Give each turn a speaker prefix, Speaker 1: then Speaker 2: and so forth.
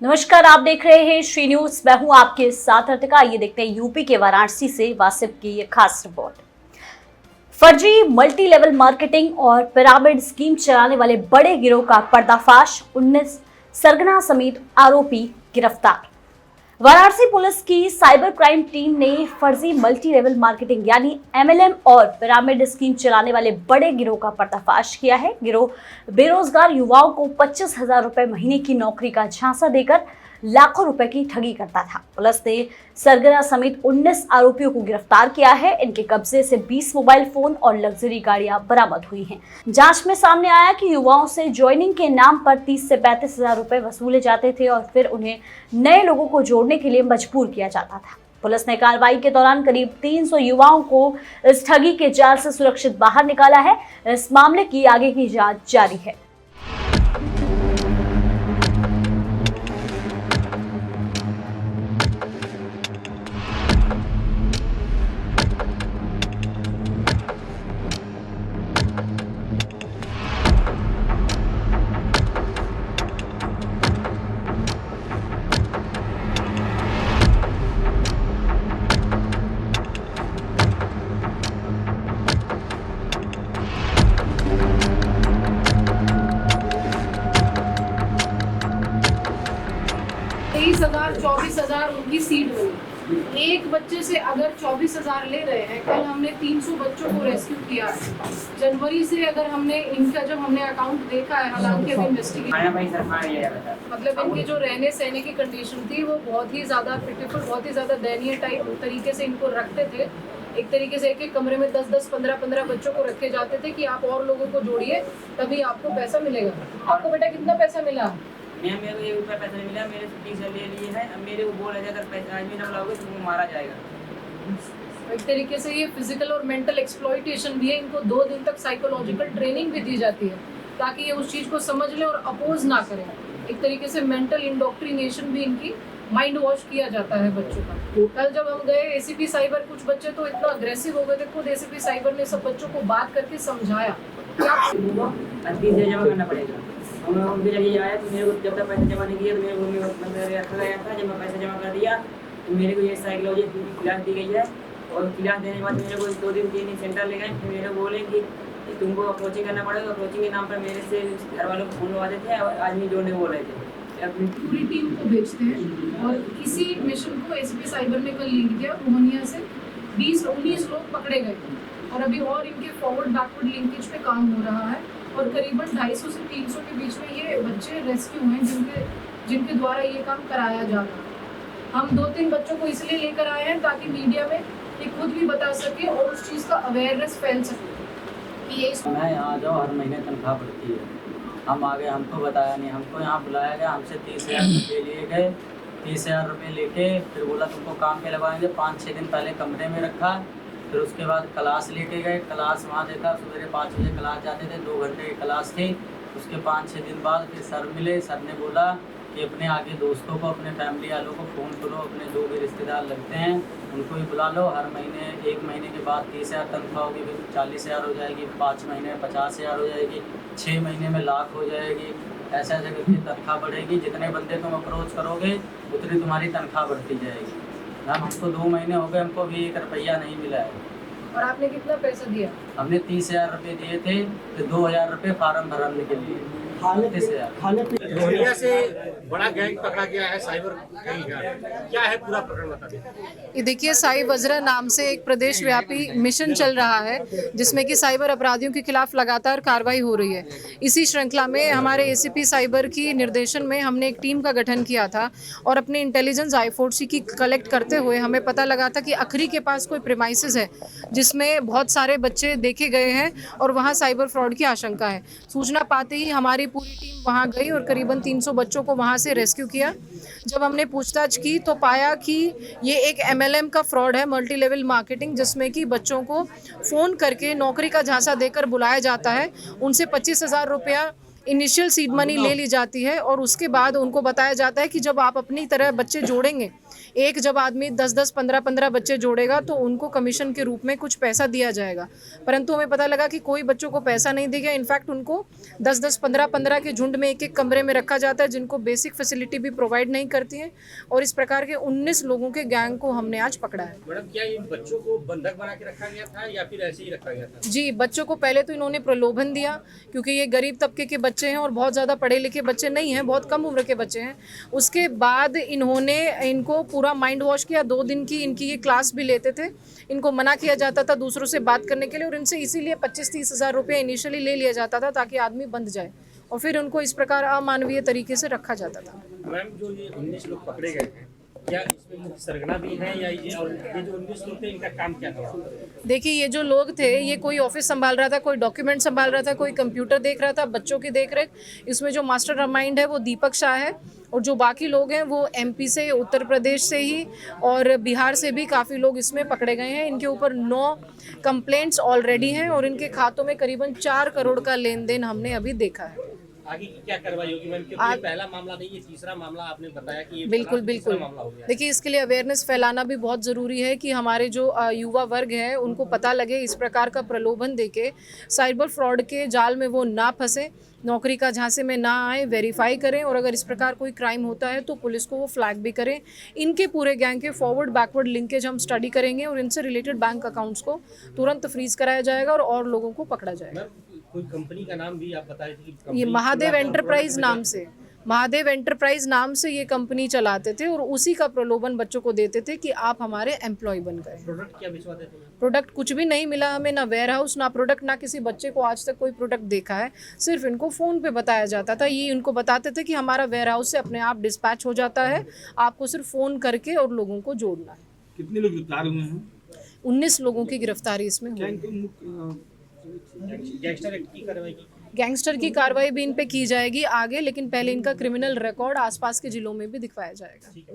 Speaker 1: नमस्कार, आप देख रहे हैं श्री न्यूज। मैं हूं आपके साथ अर्तिका। ये देखते हैं यूपी के वाराणसी से वासिफ की ये खास रिपोर्ट। फर्जी मल्टी लेवल मार्केटिंग और पिरामिड स्कीम चलाने वाले बड़े गिरोह का पर्दाफाश, 19 सरगना समेत आरोपी गिरफ्तार। वाराणसी पुलिस की साइबर क्राइम टीम ने फर्जी मल्टी लेवल मार्केटिंग यानी एमएलएम और पिरामिड स्कीम चलाने वाले बड़े गिरोह का पर्दाफाश किया है। गिरोह बेरोजगार युवाओं को 25,000 रुपए महीने की नौकरी का झांसा देकर लाखों रुपए की ठगी करता था। पुलिस ने सरगना समेत 19 आरोपियों को गिरफ्तार किया है। इनके कब्जे से 20 मोबाइल फोन और लग्जरी गाड़ियां बरामद हुई हैं। जांच में सामने आया कि युवाओं से ज्वाइनिंग के नाम पर 30 से 35,000 रुपए वसूले जाते थे और फिर उन्हें नए लोगों को जोड़ने के लिए मजबूर किया जाता था। पुलिस ने कार्रवाई के दौरान करीब 300 युवाओं को इस ठगी के जाल से सुरक्षित बाहर निकाला है। इस मामले की आगे की जांच जारी है।
Speaker 2: तेईस हजार 24,000 उनकी सीट बनी। एक बच्चे से अगर 24,000 ले रहे हैं, कल हमने 300 बच्चों को रेस्क्यू किया है। जनवरी से अगर हमने इनका जब हमने अकाउंट देखा है, हालांकि अभी इन्वेस्टिगेशन मतलब इनके जो रहने सहने की कंडीशन थी वो बहुत ही ज़्यादा पिटिफुल, बहुत ही ज़्यादा दयनीय टाइप तरीके से इनको रखते थे। एक तरीके से एक कमरे में 10-10, 15-15 बच्चों को रखे जाते थे कि आप और लोगों को जोड़िए तभी आपको पैसा मिलेगा। आपको बेटा कितना पैसा मिला?
Speaker 3: मेरे को 1 रुपया पैसा नहीं मिला। मेरे छुट्टी से ले लिए है। अब मेरे को बोला जाए अगर पैसा आज भी ना बुलाओगे तो मारा जाएगा।
Speaker 2: एक तरीके से ये फिजिकल और मेंटल एक्सप्लॉइटेशन भी है। इनको 2 दिन तक साइकोलॉजिकल ट्रेनिंग भी दी जाती है ताकि ये उस चीज़ को समझ लें और अपोज ना करें। एक तरीके से मेंटल इंडोक्ट्रिनेशन भी इनकी माइंड वॉश किया जाता है बच्चों का। कल जब हम गए एसीपी साइबर, कुछ बच्चे तो इतना अग्रेसिव हो गए थे, खुद एसीपी साइबर ने सब बच्चों को बात करके समझाया क्या
Speaker 3: जमा करना पड़ेगा। उनके जरिए आया तो मेरे को जब तक पैसा जमा नहीं किया तो मेरे को मेरे रखा गया था। जब मैं पैसा जमा कर दिया तो मेरे को ये साइकोलॉजी की क्लास दी गई है और क्लास देने के बाद मेरे को 2 दिन 3 दिन सेंटर ले गए। फिर मेरे को बोले कि तुमको अप्रोचिंग करना पड़ेगा। अप्रोचिंग के नाम पर मेरे से घर वालों को फोन लगाते थे, आदमी जोड़ने बोल रहे थे।
Speaker 2: पूरी टीम को भेजते हैं और इसी मिशन को एसीपी साइबर ने कल लीड किया। रोहनिया से 20-19 लोग पकड़े गए और अभी और इनके फॉरवर्ड बैकवर्ड लिंकेज पे काम हो रहा है और करीबन 250 से 300 के बीच में ये बच्चे रेस्क्यू हैं जिनके द्वारा ये काम कराया जा रहा है। हम 2-3 बच्चों को इसलिए लेकर आए हैं ताकि मीडिया में ये खुद भी बता सके और उस चीज़ का अवेयरनेस फैल सके कि ये
Speaker 4: मैं यहाँ जाओ, हर महीने तनख्वाह पड़ती है। हम आगे, हमको बताया नहीं, हमको यहाँ बुलाया गया, हमसे 30,000 रुपये लिए गए। 30,000 रुपये लेके फिर बोला तुमको काम पे लगवाएंगे। 5-6 दिन पहले कमरे में रखा। फिर उसके बाद क्लास लेके गए। क्लास वहाँ देखा, सवेरे 5 बजे क्लास जाते थे, 2 घंटे की क्लास थी। उसके 5-6 दिन बाद फिर सर मिले। सर ने बोला कि अपने आगे दोस्तों को, अपने फैमिली वालों को फ़ोन करो, अपने जो भी रिश्तेदार लगते हैं उनको ही बुला लो। हर महीने 1 महीने के बाद 30,000 तनख्वाह होगी, फिर 40,000 हो जाएगी, 5 महीने में 50,000 हो जाएगी, 6 महीने में लाख हो जाएगी। ऐसे ऐसे करके तनख्वाह बढ़ेगी। जितने बंदे तुम अप्रोच करोगे उतनी तुम्हारी तनख्वाह बढ़ती जाएगी। मैम हमको 2 महीने हो गए, हमको भी 1 रुपया नहीं मिला है।
Speaker 2: और आपने कितना पैसा दिया?
Speaker 4: हमने 30,000 रुपये दिए थे, फिर 2,000 रुपये फार्म भरने के लिए।
Speaker 5: रोहनिया से बड़ा गैंग पकड़ा गया है, साइबर गैंग का। क्या है पूरा प्रकरण बता दें।
Speaker 2: ये देखिए, साई वज्रा नाम से एक प्रदेश व्यापी मिशन चल रहा है जिसमें कि साइबर अपराधियों के खिलाफ लगातार कार्रवाई हो रही है। इसी श्रृंखला में हमारे एसीपी साइबर की निर्देशन में हमने एक टीम का गठन किया था और अपने इंटेलिजेंस I4C की कलेक्ट करते हुए हमें पता लगा था कि अखरी के पास कोई प्रेमाइसिस है जिसमें बहुत सारे बच्चे देखे गए हैं और वहाँ साइबर फ्रॉड की आशंका है। सूचना पाते ही हमारी पूरी टीम वहाँ गई और करीबन 300 बच्चों को वहाँ से रेस्क्यू किया। जब हमने पूछताछ की तो पाया कि ये एक MLM का फ्रॉड है, मल्टी लेवल मार्केटिंग, जिसमें कि बच्चों को फ़ोन करके नौकरी का झांसा देकर बुलाया जाता है। उनसे 25,000 रुपया इनिशियल सीड मनी ले ली जाती है और उसके बाद उनको बताया जाता है कि जब आप अपनी तरह बच्चे जोड़ेंगे, एक जब आदमी 10-10, 15-15 बच्चे जोड़ेगा तो उनको कमीशन के रूप में कुछ पैसा दिया जाएगा। परंतु हमें पता लगा कि कोई बच्चों को पैसा नहीं दिया। इनफैक्ट उनको 10-10, 15-15 के झुंड में एक कमरे में रखा जाता है, जिनको बेसिक फैसिलिटी भी प्रोवाइड नहीं करती है। और इस प्रकार के 19 लोगों के गैंग को हमने आज पकड़ा है।
Speaker 5: मैडम, क्या इन बच्चों को बंधक बना के रखा गया था या फिर ऐसे ही रखा गया था?
Speaker 2: जी, बच्चों को पहले तो इन्होंने प्रलोभन दिया, क्योंकि ये गरीब तबके के बच्चे हैं और बहुत ज़्यादा पढ़े लिखे बच्चे नहीं हैं, बहुत कम उम्र के बच्चे हैं। उसके बाद इन्होंने इनको पूरा माइंड वॉश किया। 2 दिन की इनकी ये क्लास भी लेते थे। इनको मना किया जाता था दूसरों से बात करने के लिए और इनसे इसीलिए 25-30 हज़ार रुपये इनिशियली ले लिया जाता था ताकि आदमी बंध जाए और फिर उनको इस प्रकार अमानवीय तरीके से रखा जाता था।
Speaker 5: मैम, जो ये 19 लोग पकड़े गए हैं, क्या इसमें मुख्य सरगना भी है या ये जो 19 लोग थे इनका काम क्या था?
Speaker 2: देखिए, ये जो लोग थे, ये कोई ऑफिस संभाल रहा था, कोई डॉक्यूमेंट संभाल रहा था, कोई कंप्यूटर देख रहा था, बच्चों की देख रेख। इसमें जो मास्टर माइंड है वो दीपक शाह है और जो बाकी लोग हैं वो MP से, उत्तर प्रदेश से ही और बिहार से भी काफ़ी लोग इसमें पकड़े गए हैं। इनके ऊपर 9 कंप्लेंट्स ऑलरेडी हैं और इनके खातों में करीबन 4 करोड़ का लेन देन हमने अभी देखा है।
Speaker 5: आगे की क्या कार्रवाई होगी मैम? क्योंकि ये पहला मामला नहीं, ये तीसरा मामला आपने बताया कि ये
Speaker 2: बिल्कुल
Speaker 5: तीसरा
Speaker 2: बिल्कुल।
Speaker 5: मामला हो गया।
Speaker 2: देखिए, इसके लिए अवेयरनेस फैलाना भी बहुत ज़रूरी है कि हमारे जो युवा वर्ग है उनको पता लगे, इस प्रकार का प्रलोभन देके साइबर फ्रॉड के जाल में वो ना फंसे, नौकरी का झांसे में ना आए, वेरीफाई करें और अगर इस प्रकार कोई क्राइम होता है तो पुलिस को वो फ्लैग भी करें। इनके पूरे गैंग के फॉरवर्ड बैकवर्ड लिंकेज हम स्टडी करेंगे और इनसे रिलेटेड बैंक अकाउंट्स को तुरंत फ्रीज कराया जाएगा और लोगों को पकड़ा जाएगा।
Speaker 5: मैम, कोई कंपनी का नाम भी आप बता रहे थे कि
Speaker 2: ये
Speaker 5: कंपनी
Speaker 2: महादेव एंटरप्राइज नाम से ये कंपनी चलाते थे और उसी का प्रलोभन बच्चों को देते थे कि आप हमारे एम्प्लॉय बन गए।
Speaker 5: प्रोडक्ट क्या भिजवाते थे?
Speaker 2: प्रोडक्ट कुछ भी नहीं मिला हमें, ना वेयर हाउस, ना प्रोडक्ट, ना किसी बच्चे को आज तक कोई प्रोडक्ट देखा है। सिर्फ इनको फ़ोन पे बताया जाता था। ये इनको बताते थे कि हमारा वेयर हाउस से अपने आप डिस्पैच हो जाता है, आपको सिर्फ फ़ोन करके और लोगों को जोड़ना है।
Speaker 6: कितने लोग गिरफ्तार हुए हैं?
Speaker 2: 19 लोगों की गिरफ्तारी इसमें हुई है।
Speaker 5: गैंगस्टर एक्ट की कार्रवाई की?
Speaker 2: गैंगस्टर की कार्रवाई भी इन पे की जाएगी आगे, लेकिन पहले इनका क्रिमिनल रिकॉर्ड आसपास के जिलों में भी दिखवाया जाएगा।